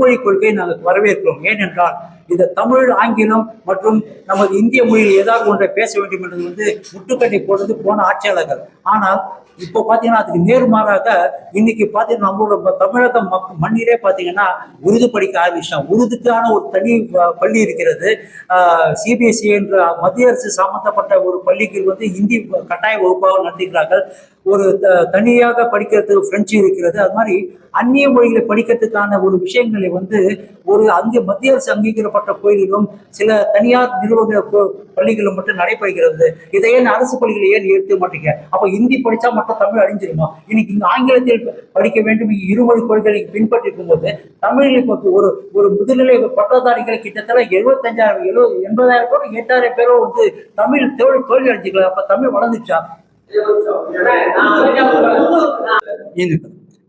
மொழி கொள்கையை நாங்கள் வரவேற்கிறோம். ஏனென்றால் இந்த தமிழ், ஆங்கிலம் மற்றும் நமது இந்திய மொழியில் ஏதாவது ஒன்றை பேச வேண்டும் என்பது முட்டுக்கட்டை போடுறது போன ஆட்சியாளர்கள். ஆனால் இப்போ பாத்தீங்கன்னா அதுக்கு நேர்மாறாக இன்னைக்கு பாத்தீங்கன்னா நம்மளோட தமிழக மண்ணிலே பாத்தீங்கன்னா உருது படிக்க ஆரம்பிச்சிட்டாங்க. உருதுக்கான ஒரு தனி பள்ளி இருக்கிறது. சிபிஎஸ்இ என்ற மத்திய அரசு சம்பந்தப்பட்ட ஒரு பள்ளிக்கு இந்தி கட்டாய வகுப்பாக நடத்துகிறார்கள். ஒரு தனியாக படிக்கிறதுக்கு பிரெஞ்சு இருக்கிறது. அது மாதிரி அந்நிய மொழிகளை படிக்கிறதுக்கான ஒரு விஷயங்களை ஒரு மத்திய அரசு அங்கீகரிக்கப்பட்ட கோயிலிலும் சில தனியார் நிறுவன பள்ளிகளும் மட்டும் நடைபெறுகிறது. இதை ஏன் அரசு பள்ளிகளை ஏன் எடுக்க மாட்டீங்க? அப்ப ஹிந்தி படிச்சா மட்டும் தமிழ் அழிஞ்சிருமா? இன்னைக்கு இங்க ஆங்கிலத்தில் படிக்க வேண்டும் இருமொழி கொள்கைகளை பின்பற்றி இருக்கும் போது தமிழில் ஒரு முதுநிலை பட்டதாரிகளை கிட்டத்தட்ட 80,000 பேரும் 8,000 பேரும் தமிழ் தோல்வி அடைஞ்சிக்கலாம். அப்ப தமிழ் வளர்ந்துச்சா?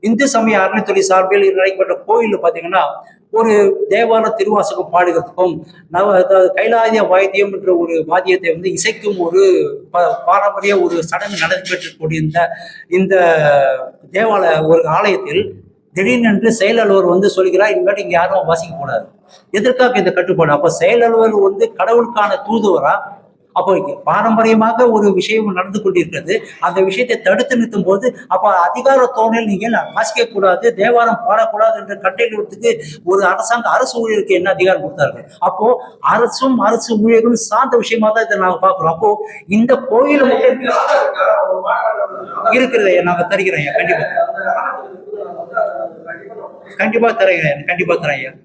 இந்து சமய அறநிலைத்துறை சார்பில் நடைபெற்ற கோயில் பாத்தீங்கன்னா ஒரு தேவார திருவாசகம் பாடுகிறதுக்கும் கைலாய வாத்தியம் என்ற ஒரு வாத்தியத்தை இசைக்கும் ஒரு பாரம்பரிய ஒரு சடங்கு நடைபெற்றக்கூடிய இந்த தேவாலய ஒரு ஆலயத்தில் திடீரென்று செயல் அலுவலர் சொல்கிறார், இனிமேட்டு இங்க யாரும் வாசிக்க கூடாது. எதற்காக இந்த கட்டுப்பாடு? அப்ப செயல் அலுவலர் கடவுளுக்கான தூதுவரா? அப்போ பாரம்பரியமாக ஒரு விஷயம் நடந்து கொண்டிருக்கிறது. அந்த விஷயத்தை தடுத்து நிறுத்தும் போது அப்ப அதிகார தோணில் நீங்கள் வாசிக்க கூடாது, தேவாரம் பாடக்கூடாது என்று கட்டளையிடுவதற்கு ஒரு அரசு ஊழியருக்கு என்ன அதிகாரம் கொடுத்தார்கள்? அப்போ அரசு ஊழியர்களும் சார்ந்த விஷயமா தான் இதை நாங்க பாக்குறோம். அப்போ இந்த கோயில் இருக்கிறத நாங்க தருகிறோம். கண்டிப்பா தரேன்.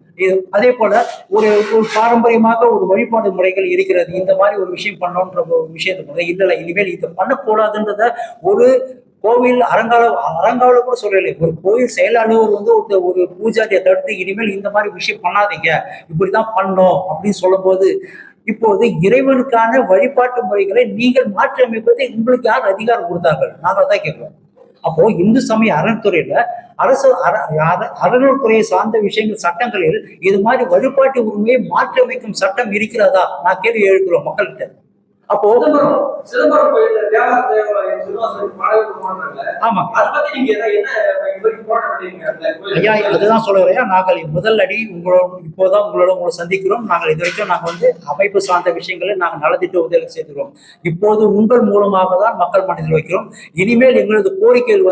அதே போல ஒரு பாரம்பரியமாக ஒரு வழிபாடு முறைகள் இருக்கிறது. இந்த மாதிரி ஒரு விஷயம் பண்ணோன்ற விஷயத்தை இல்லை, இனிமேல் இதை பண்ணக்கூடாதுன்றத ஒரு கோவில் அரங்காவல கூட சொல்லலை. ஒரு கோயில் செயல் அலுவலர் ஒரு பூஜாரியை தடுத்து இனிமேல் இந்த மாதிரி விஷயம் பண்ணாதீங்க, இப்படிதான் பண்ணோம் அப்படின்னு சொல்லும் போது இப்போது இறைவனுக்கான வழிபாட்டு முறைகளை நீங்கள் மாற்றி அமைப்பதை உங்களுக்கு யார் அதிகாரம் கொடுத்தார்கள்? நாங்கள் தான் கேட்கிறோம். அப்போ இந்து சமய அறநிலைத்துறையில அறநிலைத்துறையை சார்ந்த விஷயங்கள் சட்டங்களில் இது மாதிரி வழிபாட்டு உரிமையை மாற்றி அமைக்கும் சட்டம் இருக்கிறதா? நான் கேள்வி எழுப்புறோம் மக்கள்கிட்ட. அப்போ சிதம்பரம் ஆமா ஐயா, அதுதான் சொல்லுறேன். நாங்கள் முதல் அடி உங்களோட சந்திக்கிறோம். நாங்கள் இது வரைக்கும் அமைப்பு சார்ந்த விஷயங்களை நாங்கள் நலத்திட்ட உதவி செய்துகிறோம். இப்போது உங்கள் மூலமாக தான் மக்கள் மனதில் வைக்கிறோம். இனிமேல் எங்களது கோரிக்கைகள்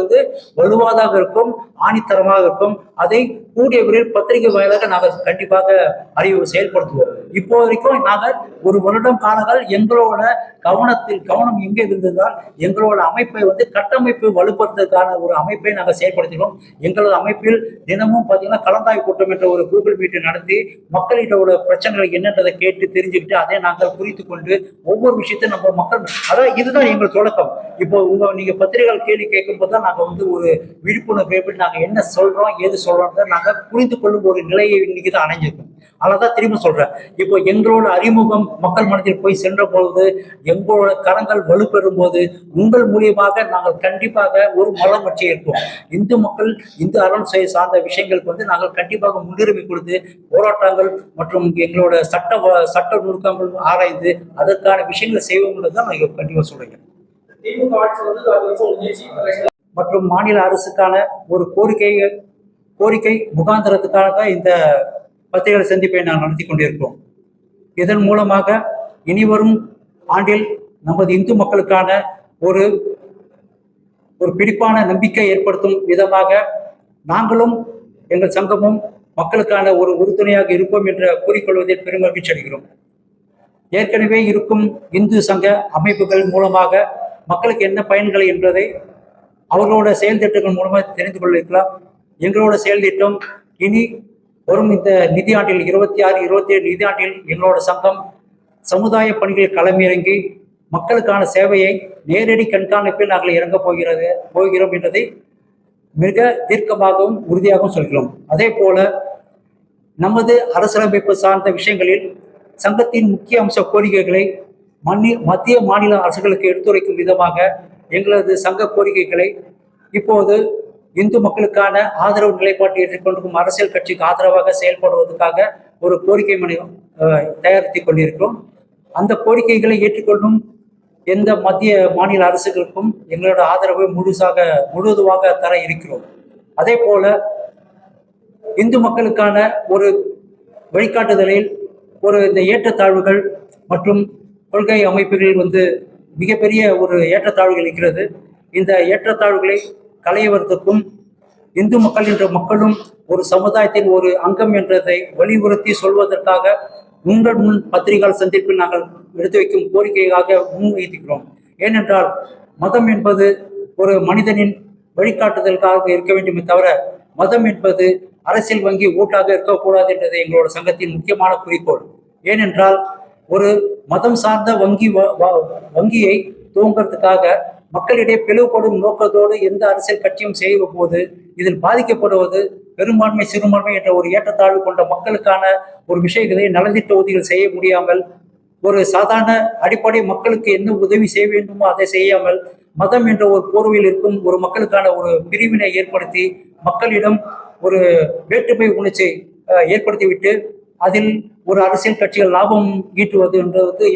வலுவாதாக இருக்கும், ஆணித்தரமாக இருக்கும். அதை கூடிய விரைவில் பத்திரிகை வாயிலாக நாங்கள் கண்டிப்பாக செயல்படுத்துவோம். இப்போ வரைக்கும் நாங்கள் ஒரு வருடம் காலங்கள் எங்களோட கவனம் எங்கே இருந்ததால் எங்களோட அமைப்பை கட்டமைப்பு வலுப்படுத்துவதற்கான ஒரு அமைப்பை நாங்கள் செயல்படுத்தினோம். எங்களது அமைப்பில் தினமும் பார்த்தீங்கன்னா கலந்தாய்வு கூட்டம் என்ற ஒரு கூகுள் மீட்டை நடத்தி மக்களிடோட பிரச்சனைகள் என்னன்றதை கேட்டு தெரிஞ்சுக்கிட்டு அதை நாங்கள் புரிந்து கொண்டு ஒவ்வொரு விஷயத்தையும் நம்ம மக்கள் அதான் இதுதான் எங்கள் தொடக்கம். இப்போ நீங்க பத்திரிகைகள் கேள்வி கேட்கும் போது தான் நாங்கள் ஒரு விழிப்புணர்வு எப்படி நாங்கள் என்ன சொல்றோம் ஏது சொல்றோம் நாங்கள் புரிந்து கொள்ளும் ஒரு நிலையை இன்னைக்கு தான் அடைஞ்சிருக்கோம். அதனாலதான் திரும்ப சொல்றேன், இப்போ எங்களோட அறிமுகம் மக்கள் மனதில் போய் சென்ற பொழுது எங்களோட கரங்கள் வலுப்பெறும் போது உங்கள் மூலியமாக நாங்கள் கண்டிப்பாக ஒரு மலமட்சி இருப்போம். இந்து மக்கள் இந்து அறநிலையை சார்ந்த விஷயங்களுக்கு நாங்கள் கண்டிப்பாக முன்னுரிமை கொடுத்து போராட்டங்கள் மற்றும் எங்களோட சட்ட நுணுக்கங்கள் ஆராய்ந்து அதற்கான விஷயங்களை செய்வோம்னு தான் நான் கண்டிப்பா சொல்றேன். மற்றும் மாநில அரசுக்கான ஒரு கோரிக்கை முகாந்திரத்துக்காக இந்த பத்திரிகை சந்திப்பை நாம் நடத்தி கொண்டிருக்கிறோம். இதன் மூலமாக இனிவரும் ஆண்டில் நமது இந்து மக்களுக்கான ஒரு பிடிப்பான நம்பிக்கை ஏற்படுத்தும் விதமாக நாங்களும் எங்கள் சங்கமும் மக்களுக்கான ஒரு உறுதுணையாக இருப்போம் என்று கூறிக்கொள்வதில் பெருமகிழ்ச்சி அடைகிறோம். ஏற்கனவே இருக்கும் இந்து சங்க அமைப்புகள் மூலமாக மக்களுக்கு என்ன பயன்களை என்பதை அவர்களோட செயல் திட்டங்கள் மூலமாக தெரிந்து கொள்ளிருக்கலாம். எங்களோட செயல் திட்டம் இனி வரும் இந்த நிதியாண்டில் 26-27 நிதியாண்டில் எங்களோட சங்கம் சமுதாய பணிகளில் களமிறங்கி மக்களுக்கான சேவையை நேரடி கண்காணிப்பில் நாங்கள் இறங்க போகிறோம் என்பதை மிக தீர்க்கமாகவும் உறுதியாகவும் சொல்கிறோம். அதே போல நமது அரசியலமைப்பு சார்ந்த விஷயங்களில் சங்கத்தின் முக்கிய அம்ச கோரிக்கைகளை மத்திய மாநில அரசுகளுக்கு எடுத்துரைக்கும் விதமாக எங்களது சங்க கோரிக்கைகளை இப்போது இந்து மக்களுக்கான ஆதரவு நிலைப்பாட்டை ஏற்றுக்கொண்டிருக்கும் அரசியல் கட்சிக்கு ஆதரவாக செயல்படுவதற்காக ஒரு கோரிக்கை மனு தயாரித்துக் கொண்டிருக்கிறோம். அந்த கோரிக்கைகளை ஏற்றுக்கொள்ளும் எந்த மத்திய மாநில அரசுகளுக்கும் எங்களோட ஆதரவை முழுவதுமாக தர இருக்கிறோம். அதே போல இந்து மக்களுக்கான ஒரு வழிகாட்டுதலில் இந்த ஏற்றத்தாழ்வுகள் மற்றும் கொள்கை அமைப்புகளில் மிகப்பெரிய ஒரு ஏற்றத்தாழ்வுகள் இருக்கிறது. இந்த ஏற்றத்தாழ்வுகளை களைவதற்கும் இந்து மக்கள் என்ற மக்களும் ஒரு சமுதாயத்தின் ஒரு அங்கம் என்றதை வலியுறுத்தி சொல்வதற்காக உங்கள் முன் பத்திரிகை சந்திப்பில் நாங்கள் எடுத்து வைக்கும் கோரிக்கையாக முன்வைக்கிறோம். ஏனென்றால் மதம் என்பது ஒரு மனிதனின் வழிகாட்டுதலுக்காக இருக்க வேண்டுமே தவிர மதம் என்பது அரசியல் வங்கி ஓட்டாக இருக்கக்கூடாது என்றது எங்களோட சங்கத்தின் முக்கியமான குறிக்கோள். ஏனென்றால் ஒரு மதம் சார்ந்த வங்கியை துவங்கிறதுக்காக மக்களிடையே பிளவுபடும் நோக்கத்தோடு எந்த அரசியல் கட்சியும் செய்ய போது இதில் பாதிக்கப்படுவது பெரும்பான்மை சிறுபான்மை என்ற ஒரு ஏற்றத்தாழ்வு கொண்ட மக்களுக்கான ஒரு விஷயங்களை நலத்திட்ட உதவிகள் செய்ய முடியாமல், ஒரு சாதாரண அடிப்படை மக்களுக்கு என்ன உதவி செய்ய வேண்டுமோ அதை செய்யாமல் மதம் என்ற ஒரு போர்வையில் இருக்கும் ஒரு மக்களுக்கான ஒரு பிரிவினை ஏற்படுத்தி மக்களிடம் ஒரு வேற்றுமை உணர்ச்சியை ஏற்படுத்திவிட்டு அதில் ஒரு அரசியல் கட்சிகள் லாபம் ஈட்டுவது என்றது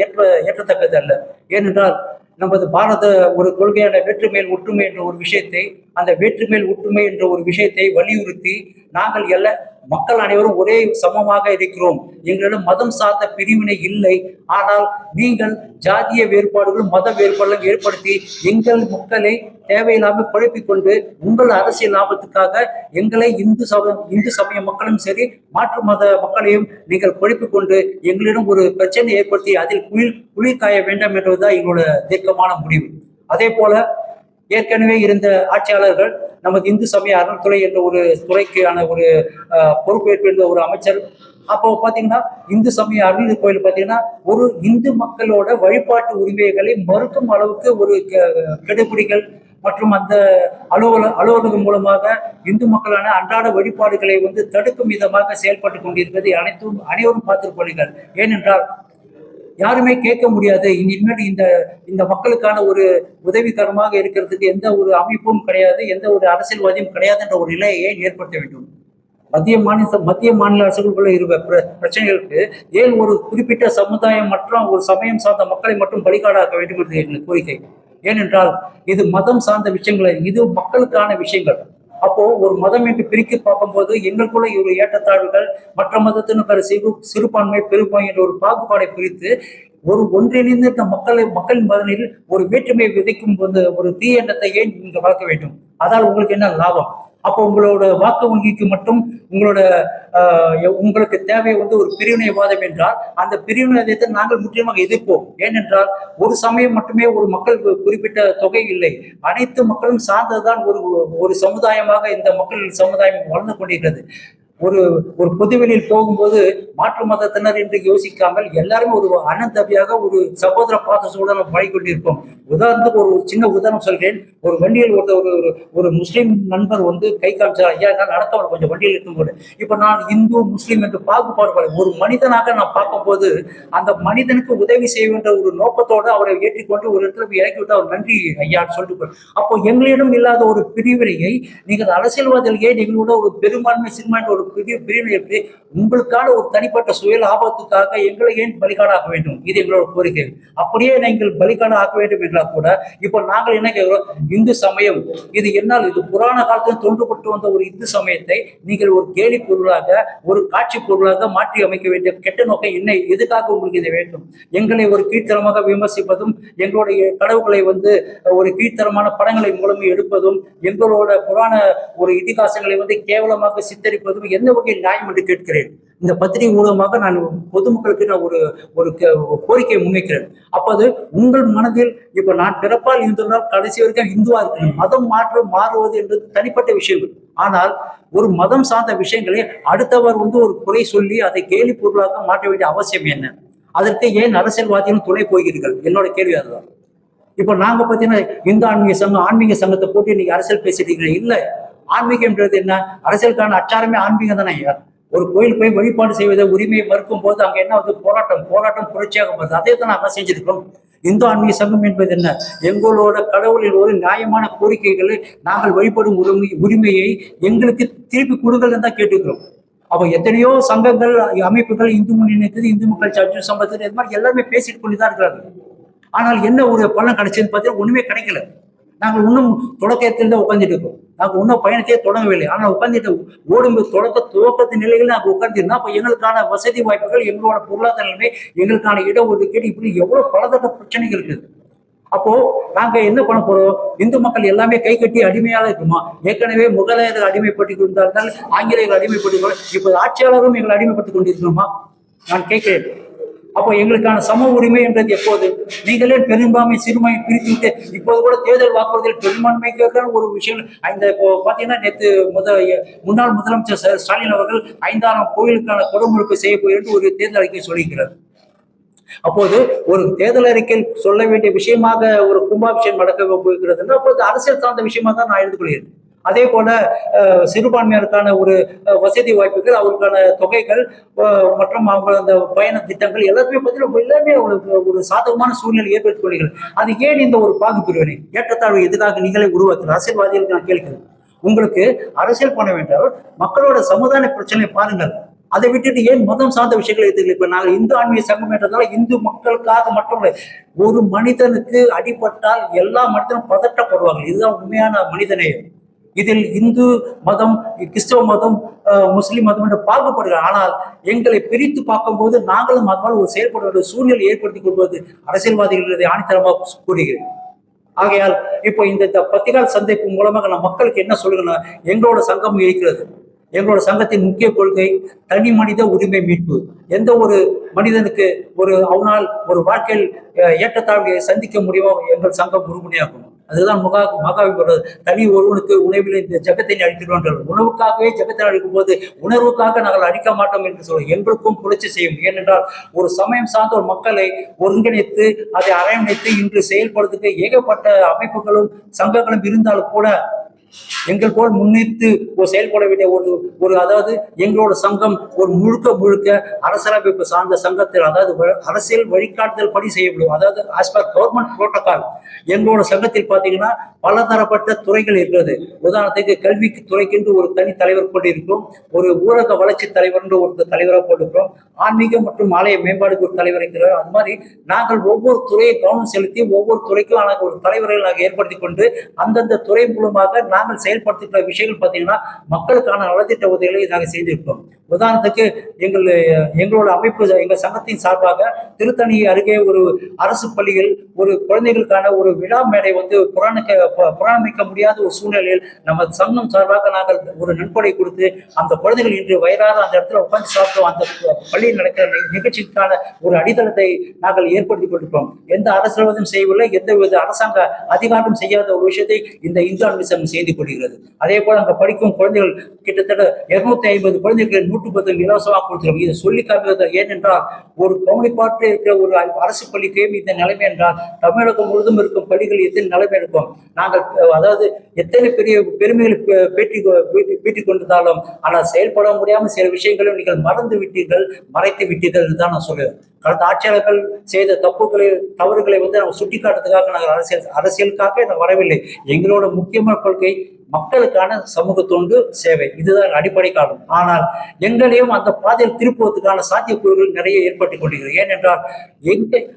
ஏற்றத்தக்கது அல்ல. ஏனென்றால் நமது பாரத ஒரு கொள்கையான வேற்றுமையில் ஒற்றுமை என்ற ஒரு விஷயத்தை, அந்த வேற்றுமையில் ஒற்றுமை என்ற ஒரு விஷயத்தை வலியுறுத்தி நாங்கள் மக்கள் அனைவரும் ஒரே சமமாக இருக்கிறோம், எங்களிடம் மதம் சார்ந்த பிரிவினை இல்லை, ஆனால் நீங்கள் ஜாதிய வேறுபாடுகளும் மத வேறுபாடுகளும் ஏற்படுத்தி எங்கள் மக்களை தேவையில்லாமல் குழப்பிக் கொண்டு உங்கள் அரசியல் லாபத்துக்காக எங்களை இந்து சமய மக்களும் சரி மாற்று மத மக்களையும் நீங்கள் குழப்பிக் கொண்டு எங்களிடம் ஒரு பிரச்சனை ஏற்படுத்தி அதில் குளிர் காய வேண்டாம் என்பதுதான் எங்களோட தீர்க்கமான முடிவு. அதே போல ஏற்கனவே இருந்த ஆட்சியாளர்கள் நமது இந்து சமய அறநிலைத்துறை என்ற ஒரு துறைக்கான ஒரு பொறுப்பேற்பு இருந்த ஒரு அமைச்சர், அப்போ பாத்தீங்கன்னா இந்து சமய அறநிலையத்துறை கோயில் பாத்தீங்கன்னா ஒரு இந்து மக்களோட வழிபாட்டு உரிமைகளை மறுக்கும் அளவுக்கு ஒரு கெடுபிடிகள் மற்றும் அந்த அலுவலகம் மூலமாக இந்து மக்களான அன்றாட வழிபாடுகளை தடுக்கும் விதமாக செயல்பட்டு கொண்டிருப்பதை அனைவரும் பார்த்திருப்பார்கள். ஏனென்றால் யாருமே கேட்க முடியாது, இனிமேல் இந்த மக்களுக்கான ஒரு உதவிகரமாக இருக்கிறதுக்கு எந்த ஒரு அமைப்பும் கிடையாது, எந்த ஒரு அரசியல்வாதியும் கிடையாது என்ற ஒரு நிலையை ஏன் ஏற்படுத்த வேண்டும்? மத்திய மாநில அரசுகளுக்குள்ள இருக்க பிரச்சனைகளுக்கு ஏன் ஒரு குறிப்பிட்ட சமுதாயம் மற்றும் ஒரு சமயம் சார்ந்த மக்களை மட்டும் பலிகாடாக்க வேண்டும் என்று எங்களுக்கு கோரிக்கை. ஏனென்றால் இது மதம் சார்ந்த விஷயங்கள், இது மக்களுக்கான விஷயங்கள். அப்போ ஒரு மதம் என்று பிரித்து பார்க்கும்போது எங்களுக்குள்ள ஒரு ஏற்றத்தாழ்வுகள் மற்ற மதத்தினர் சிறுபான்மை பெரும்பான்மை என்ற ஒரு பாகுபாடை பிரித்து ஒரு ஒன்றிணைந்த இந்த மக்களின் மதனில் ஒரு வேற்றுமையை விதைக்கும் ஒரு தீய எண்ணத்தை ஏன் நீங்க வளர்க்க வேண்டும்? அதால் உங்களுக்கு என்ன லாபம்? அப்போ உங்களோட வாக்கு வங்கிக்கு மட்டும் உங்களுக்கு தேவை ஒரு பிரிவினைவாதம் என்றால் அந்த பிரிவினைவாதத்தை நாங்கள் முற்றிலுமாக எதிர்ப்போம். ஏனென்றால் ஒரு சமயம் மட்டுமே ஒரு மக்கள் குறிப்பிட்ட தொகை இல்லை, அனைத்து மக்களும் சார்ந்ததுதான் ஒரு சமுதாயமாக இந்த மக்கள் சமுதாயம் வளர்ந்து கொண்டிருக்கிறது. ஒரு பொதுவெளியில் போகும்போது மாற்று மதத்தினர் என்று யோசிக்காமல் எல்லாருமே ஒரு அனந்தபியாக ஒரு சகோதர பாசத்தோடு நம்ம பழகிக்கொண்டிருப்போம். உதாரணத்துக்கு ஒரு சின்ன உதாரணம் சொல்கிறேன். ஒரு வண்டியில் ஒரு முஸ்லீம் நண்பர் கை காமிச்சார், ஐயா நான் நடக்க கொஞ்சம் வண்டியில் இருக்கும்போது, இப்ப நான் இந்து முஸ்லீம் என்று பாகுபாடு ஒரு மனிதனாக நான் பார்க்கும்போது அந்த மனிதனுக்கு உதவி செய்ய வேண்டிய ஒரு நோக்கத்தோடு அவரை ஏற்றிக்கொண்டு ஒரு இடத்துல போய் இறக்கி விட்டு அவர் நன்றி ஐயான்னு சொல்லிட்டு, அப்போ எங்களிடம் இல்லாத ஒரு பிரிவினையை நீங்கள் அரசியல்வாதிகள் ஏன் எங்களோட ஒரு பெரும்பான்மை சிறுபான்மை ஒரு பிரிவினை உங்களுக்கான ஒரு தனிப்பட்ட சுய லாபத்துக்காக எங்களை ஏன் பலிகாடாக வேண்டும்? இது எங்களோட கோரிக்கை. அப்படியே நீங்கள் பலிகாடு ஆக்க வேண்டும் என்றால் கூட இப்போ நாங்கள் என்ன கேட்கிறோம், இந்து சமயம் இது என்னால் இது புராண காலத்தில் தொன்றுபட்டு வந்த ஒரு இந்து சமயத்தை நீங்கள் ஒரு கேலி பொருளாக ஒரு காட்சி பொருளாக மாற்றி அமைக்க வேண்டிய கெட்ட நோக்கம் என்ன? எதுக்காக உங்களுக்கு இதை வேண்டும்? எங்களை ஒரு கீழ்த்தரமாக விமர்சிப்பதும் எங்களுடைய கடவுள்களை ஒரு கீழ்த்தரமான படங்களை மூலமே எடுப்பதும் எங்களோட புராண ஒரு இதிகாசங்களை கேவலமாக சித்தரிப்பதும் எந்த வகையில் நியாயம் என்று கேட்கிறேன். இந்த பத்திரிகை மூலமாக நான் பொதுமக்களுக்கு நான் ஒரு கோரிக்கையை முன்வைக்கிறேன். அப்போது உங்கள் மனதில் இப்ப நான் பிறப்பால் இந்துனால் கடைசி வரைக்கும் இந்துவா இருக்கணும், மதம் மாறுவது என்பது தனிப்பட்ட விஷயங்கள். ஆனால் ஒரு மதம் சார்ந்த விஷயங்களை அடுத்தவர் ஒரு குறை சொல்லி அதை கேலி பொருளாக மாற்ற வேண்டிய அவசியம் என்ன? அதற்கு ஏன் அரசியல்வாதிகளும் துணை போகிறீர்கள்? என்னோட கேள்வி அதுதான். இப்ப நாங்க பாத்தீங்கன்னா இந்து ஆன்மீக சங்கத்தை போட்டு இன்னைக்கு அரசியல் பேசிட்டீங்க. இல்ல, ஆன்மீகம்ன்றது என்ன? அரசியலுக்கான அச்சாரமே ஆன்மீகம் தானே ஐயா. ஒரு கோயில் போய் வழிபாடு செய்வதை உரிமையை மறுக்கும் போது அங்க என்ன போராட்டம் புரட்சியாக வருது. அதே தான் நாங்கள் செஞ்சிருக்கோம். இந்து ஆன்மீக சங்கம் என்பது என்ன? எங்களோட கடவுளின் ஒரு நியாயமான கோரிக்கைகளை நாங்கள் வழிபடும் உரிமையை எங்களுக்கு திருப்பி கொடுங்கள் தான் கேட்டுக்கிறோம். அப்போ எத்தனையோ சங்கங்கள் அமைப்புகள் இந்து முன்னணி இந்து மக்கள் சர்ச்சை சம்பந்தத்தில் இது மாதிரி எல்லாருமே பேசிட்டு கொண்டுதான் இருக்கிறாங்க. ஆனால் என்ன ஒரு பலன் கிடைச்சதுன்னு பார்த்தீங்கன்னா ஒண்ணுமே கிடைக்கல. நாங்கள் இன்னும் தொடக்கத்தில் தான் உட்காந்துட்டு இருக்கோம். நாங்கள் இன்னும் பயணத்தையே தொடங்கவில்லை. ஆனால் உட்காந்துட்டு ஓடும் துவக்கத்தின் நிலையில் நாங்கள் உட்காந்துருந்தோம். அப்போ எங்களுக்கான வசதி வாய்ப்புகள், எங்களோட பொருளாதார நிலைமை, எங்களுக்கான இடஒதுக்கீடு, இப்படி எவ்வளவு பலதட்ட பிரச்சனைகள் இருக்குது. அப்போ நாங்க என்ன பண்ண போறோம்? இந்து மக்கள் எல்லாமே கை கட்டி அடிமையாக இருக்குமா? ஏற்கனவே முகலாயர்கள் அடிமைப்பட்டு கொண்டார்கள், ஆங்கிலேயர்கள் அடிமைப்பட்டு, இப்போது ஆட்சியாளரும் எங்களை அடிமைப்பட்டுக் கொண்டிருக்கணுமா? நான் கேட்கிறேன். அப்போ எங்களுக்கான சம உரிமை என்றது எப்போது? நீங்களே பெரும்பான்மை சிறுபான்மை பிரித்து விட்டு இப்போது கூட தேர்தல் வாக்குறுதியில் பெரும்பான்மைக்கான ஒரு விஷயம். இந்த இப்போ பாத்தீங்கன்னா நேற்று முன்னாள் முதலமைச்சர் ஸ்டாலின் அவர்கள் 5,000 கோயிலுக்கான கொடுமுழுக்கு செய்ய போயிருந்து ஒரு தேர்தல் அறிக்கை சொல்லியிருக்கிறார். அப்போது ஒரு தேர்தல் அறிக்கையில் சொல்ல வேண்டிய விஷயமாக ஒரு கும்பாபிஷேகம் நடக்க போகிறதுன்னா அப்போது அரசியல் சார்ந்த விஷயமா தான் நான் எடுத்துக்கொள்கிறேன். அதே போல சிறுபான்மையினருக்கான ஒரு வசதி வாய்ப்புகள், அவருக்கான தொகைகள் மற்றும் அவங்க அந்த பயண திட்டங்கள் எல்லாத்தையுமே பார்த்தீங்கன்னா எல்லாமே ஒரு சாதகமான சூழ்நிலை ஏற்படுத்திக் கொள்கிறீர்கள். அது ஏன் இந்த ஒரு பாகுபிரிவினை ஏற்றத்தாழ்வு எதுக்காக நீங்களே உருவாக்குற அரசியல்வாதிகளுக்கு நான் கேட்கிறேன். உங்களுக்கு அரசியல் பண்ண வேண்டாம், மக்களோட சமுதாய பிரச்சனை பாருங்கள். அதை விட்டுட்டு ஏன் மதம் சார்ந்த விஷயங்களை எடுத்துக்கல? இப்ப நாங்கள் இந்து ஆன்மீக சங்கம் என்றதால இந்து மக்களுக்காக மட்டும் ஒரு மனிதனுக்கு அடிபட்டால் எல்லா மனிதனும் பதட்டப்படுவாங்க. இதுதான் உண்மையான மனிதநேயம். இதில் இந்து மதம், கிறிஸ்தவ மதம், முஸ்லிம் மதம் என்று பார்க்கப்படுகிறார். ஆனால் எங்களை பிரித்து பார்க்கும்போது நாங்களும் அதனால் ஒரு செயல்பட வேண்டிய சூழ்நிலை ஏற்படுத்தி கொள்வது அரசியல்வாதிகள் ஆணித்தரமாக கூறுகிறேன். ஆகையால் இப்போ இந்த பத்திரிகை சந்திப்பு மூலமாக நான் மக்களுக்கு என்ன சொல்லுங்கன்னா, எங்களோட சங்கம் இருக்கிறது. எங்களோட சங்கத்தின் முக்கிய கொள்கை தனி மனித உரிமை மீட்பு. எந்த ஒரு மனிதனுக்கு அவனால் ஒரு வாழ்க்கையில் ஏற்றத்தாழ்வை சந்திக்க முடியுமோ எங்கள் சங்கம் உறுதுணையாகும். அதுதான் மகாவிபுரம். தனி ஒருவனுக்கு உணவில் இந்த ஜகத்தை அழித்துடுவார்கள். உணவுக்காகவே ஜகத்தை அழிக்கும் போது உணர்வுக்காக நாங்கள் அழிக்க மாட்டோம் என்று சொல்ல எங்களுக்கும் புரட்சி செய்யும். ஏனென்றால் ஒரு சமயம் சார்ந்த ஒரு மக்களை ஒருங்கிணைத்து அதை அரவணைத்து இன்று செயல்படுறதுக்கு ஏகப்பட்ட அமைப்புகளும் சங்கங்களும் இருந்தாலும் கூட எங்கள் போல் முன்னிட்டு செயல்பட வேண்டிய அதாவது எங்களோட சங்கம் ஒரு முழுக்க அரசியலமைப்பு சார்ந்த சங்கத்தில், அதாவது அரசியல் வழிகாட்டுதல் படி செய்யப்படும். அதாவது ஆஸ் பர் கவர்மெண்ட் புரோட்டோகால் எங்களோட சங்கத்தில் பாத்தீங்கன்னா பலதரப்பட்ட துறைகள் இருக்கிறது. உதாரணத்துக்கு கல்விக்கு துறைக்கென்று ஒரு தனி தலைவர் கொண்டிருக்கிறோம், ஒரு ஊரக வளர்ச்சி தலைவர் என்று ஒரு தலைவராக கொண்டிருக்கிறோம், ஆன்மீகம் மற்றும் ஆலய மேம்பாடுக்கு ஒரு தலைவர் இருக்கிறார். அது மாதிரி நாங்கள் ஒவ்வொரு துறையை கவனம் செலுத்தி ஒவ்வொரு துறைக்கும் ஒரு தலைவர்களை நாங்கள் ஏற்படுத்தி கொண்டு அந்தந்த துறை மூலமாக நாங்கள் செயல்படுத்திக்கிற விஷயங்கள் பார்த்தீங்கன்னா மக்களுக்கான நலத்திட்ட உதவிகளை நாங்கள் செய்திருக்கிறோம். உதாரணத்துக்கு எங்களோட அமைப்பு, எங்கள் சங்கத்தின் சார்பாக திருத்தணி அருகே ஒரு அரசு பள்ளியில் ஒரு குழந்தைகளுக்கான ஒரு விழா மேடை புறணமிக்க முடியாத ஒரு சூழ்நிலையில் நம்ம சங்கம் சார்பாக நாங்கள் ஒரு நன்கொடை கொடுத்து அந்த குழந்தைகள் இன்று வயதாக அந்த இடத்துல உட்கார்ந்து சாப்பிட்டோம். அந்த பள்ளியில் நடக்கிற நிகழ்ச்சிக்கான ஒரு அடித்தளத்தை நாங்கள் ஏற்படுத்தி கொண்டிருக்கிறோம். எந்த அரசியல்வாதம் செய்யவில்லை, எந்த வித அரசாங்க அதிகாரம் செய்யாத ஒரு விஷயத்தை இந்த இந்து ஆன்மீக சங்கம் செய்து கொள்கிறது. அதே போல அங்க படிக்கும் குழந்தைகள் கிட்டத்தட்ட 250 குழந்தைகள் 110 இலவசமாக கொடுக்கிறோம். இதை சொல்லி காட்டுவது ஏனென்றால் ஒரு கவனிப்பாட்டு இருக்கிற ஒரு அரசு பள்ளிக்கு இந்த நிலைமை என்றால் தமிழகம் முழுவதும் இருக்கும் பள்ளிகள் எத்தனை நிலைமை இருக்கும். நாங்கள் அதாவது எத்தனை பெரிய பெருமைகளை பீட்டிக் கொண்டிருந்தாலும் ஆனால் செயல்பட முடியாமல் சில விஷயங்களும் நீங்கள் மறந்து விட்டீர்கள், மறைத்து விட்டீர்கள் என்றுதான் நான் சொல்லுவேன். கடந்த ஆட்சியாளர்கள் செய்த தவறுகளை நம்ம சுட்டிக்காட்டுறதுக்காக நாங்கள் அரசியலுக்காக நான் வரவில்லை. எங்களோட முக்கியமான கொள்கை மக்களுக்கான சமூக தொண்டு சேவை, இதுதான் அடிப்படை காரணம். ஆனால் எங்களையும் அந்த பாதையில் திருப்புவதற்கான சாத்தியக்கூறுகள் நிறைய ஏற்பட்டுக் கொண்டிருக்கிறது. ஏனென்றால்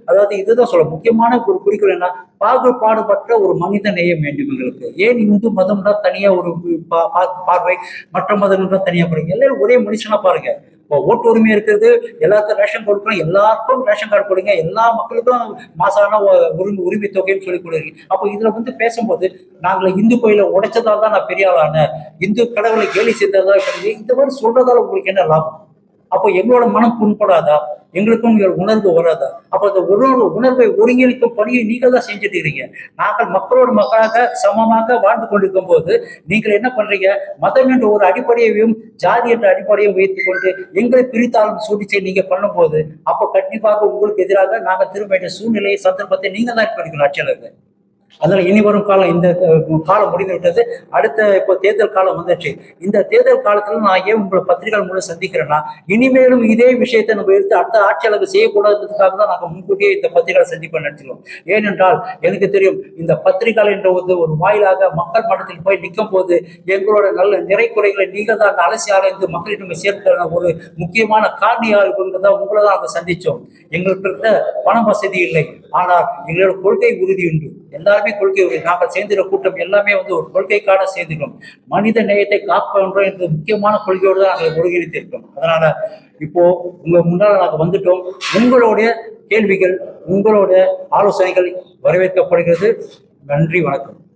அதாவது இதுதான் சொல்ல முக்கியமான ஒரு குறிக்கோள் என்ன, பாகுபாடுபட்ட ஒரு மனித நேயம் வேண்டும் எங்களுக்கு. ஏன் இந்து மதம் தான் தனியா ஒரு பார்வை, மற்ற மதங்கள் தனியா பாருங்க, எல்லாரும் ஒரே மனுஷனா பாருங்க. ஓட்டு உரிமை இருக்கிறது, எல்லாருக்கும் ரேஷன் கொடுக்கணும், எல்லாருக்கும் ரேஷன் கார்டு கொடுங்க, எல்லா மக்களுக்கும் மாசான உரிமை தொகைன்னு சொல்லி கொடுக்குறீங்க. அப்போ இதுல பேசும்போது நாங்கள் இந்து கோயிலை உடைச்சதால் தான் நான் பெரிய ஆளான, இந்து கடவுளை கேலி செய்ததா, இந்த மாதிரி சொல்றதால உங்களுக்கு என்ன லாபம்? அப்போ எங்களோட மனம் புண்படாதா? எங்களுக்கும் உணர்வு வராதா? அப்ப அந்த உணர்வை ஒருங்கிணைக்கும் பணியை நீங்கள் தான் செஞ்சுட்டு இருக்கீங்க. நாங்கள் மக்களோட மக்களாக சமமாக வாழ்ந்து கொண்டிருக்கும் போது நீங்கள் என்ன பண்றீங்க? மதம் என்ற ஒரு அடிப்படையையும் ஜாதி என்ற அடிப்படையும் வைத்துக் கொண்டு எங்களை பிரித்தாலும் சூழ்ச்சி நீங்க பண்ணும்போது அப்போ கண்டிப்பாக உங்களுக்கு எதிராக நாங்கள் திரும்ப வேண்டிய சூழ்நிலையை சந்தர்ப்பத்தை நீங்க தான் ஏற்படுத்திக்கணும் ஆட்சியாளர்கள். அதனால இனி வரும் காலம், இந்த காலம் முடிந்து விட்டது, அடுத்த இப்போ தேர்தல் காலம் வந்துச்சு. இந்த தேர்தல் காலத்துல நான் ஏன் உங்களை பத்திரிகை மூலம் சந்திக்கிறேன்னா, இனிமேலும் இதே விஷயத்தை நம்ம எடுத்து அடுத்த ஆட்சியாளர்கள் செய்யக்கூடாததுக்காக தான் நாங்கள் முன்கூட்டியே இந்த பத்திரிகை சந்திப்பை நடத்திடுவோம். ஏனென்றால் எனக்கு தெரியும் இந்த பத்திரிகை என்ற ஒரு வாயிலாக மக்கள் மன்றத்தில் போய் நிற்கும் போது எங்களோட நல்ல நிறை குறைகளை நீங்கள் தான் அலசி ஆராய்ந்து மக்களிடம் சேர்க்கிற ஒரு முக்கியமான காரணியாக இருக்கின்றதா உங்களை தான் அங்கே சந்திச்சோம். எங்களுக்கு பணம் வசதி இல்லை, ஆனால் எங்களோட கொள்கை உறுதி உண்டு. எல்லாருமே கொள்கை உறுதி. நாங்கள் சேர்ந்துள்ள கூட்டம் எல்லாமே வந்து ஒரு கொள்கைக்காக சேர்ந்துக்கிறோம். மனித நேயத்தை காக்க வேண்டும் என்ற முக்கியமான கொள்கையோடு தான் நாங்கள் ஒருங்கிணைத்திருக்கிறோம். அதனால இப்போ உங்க முன்னால் நாங்கள் வந்துட்டோம். உங்களுடைய கேள்விகள், உங்களோட ஆலோசனைகள் வரவேற்கப்படுகிறது. நன்றி, வணக்கம்.